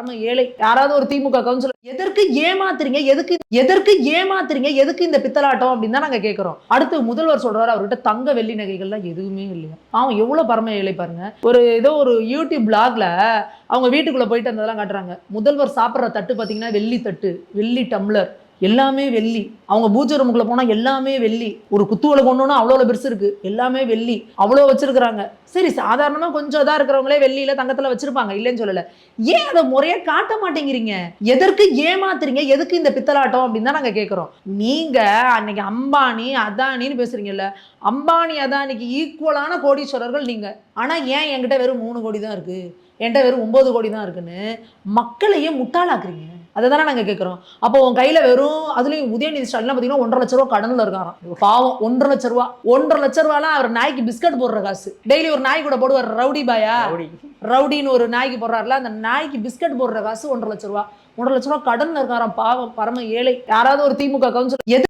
நம்ம ஏழை யாராவது ஒரு திமுக கவுன்சிலர் எதற்கு ஏமாத்துறீங்க, எதுக்கு இந்த பித்தலாட்டம் அப்படின்னு தான் நாங்க கேட்கிறோம். அடுத்து முதல்வர் சொல்றாரு அவர்கிட்ட தங்க வெள்ளி நகைகள்லாம் எதுவுமே இல்லையா. அவன் எவ்வளவு பரம ஏழை பாருங்க. ஏதோ ஒரு யூடியூப் பிளாக்ல அவங்க வீட்டுக்குள்ள போயிட்டு அந்த காட்டுறாங்க. முதல்வர் சாப்பிடுற தட்டு பாத்தீங்கன்னா வெள்ளி தட்டு, வெள்ளி டம்ளர், எல்லாமே வெள்ளி. அவங்க பூஜை ரூமுக்குள்ள போனா எல்லாமே வெள்ளி. ஒரு குத்துவலை கொண்டோம்னா அவ்வளவு பெருசு இருக்கு, எல்லாமே வெள்ளி. அவ்வளவு வச்சிருக்காங்க. சரி, சாதாரணமா கொஞ்சம் இதா இருக்கிறவங்களே வெள்ளியில தங்கத்துல வச்சிருப்பாங்க, இல்லைன்னு சொல்லல. ஏன் அதை முறையா காட்ட மாட்டேங்கிறீங்க? எதற்கு ஏமாத்துறீங்க, எதுக்கு இந்த பித்தலாட்டம் அப்படின்னு தான் நாங்க கேட்கிறோம். நீங்க அன்னைக்கு அம்பானி அதானின்னு பேசுறீங்கல்ல, அம்பானி அதானிக்கு ஈக்குவலான கோடீஸ்வரர்கள் நீங்க. ஆனா ஏன் என்கிட்ட வெறும் 3 கோடி தான் இருக்கு, என்கிட்ட வெறும் 9 கோடி தான் இருக்குன்னு மக்களையே முட்டாளாக்குறீங்க. அதை தானே நாங்க கேட்கிறோம். அப்போ உன் கையில வெறும், அதுலயும் உதயநிதி ஸ்டாலின் பாத்தீங்கன்னா 1.5 லட்ச ரூபா கடன்ல இருக்காராம். பாவம், 1.5 லட்ச ரூபாலாம் அவர் நாய்க்கு பிஸ்கட் போடுற காசு. டெய்லி ஒரு நாய் கூட போடுவார், ரவுடி பாயா, ரவுடின்னு ஒரு நாய்க்கு போடுறாருல, அந்த நாய்க்கு பிஸ்கட் போடுற காசு 1.5 லட்ச ரூபா. 1.5 லட்ச ரூபா கடன்ல இருக்காராம். பாவம், பரம ஏழை. யாராவது ஒரு திமுக கவுன்சிலர்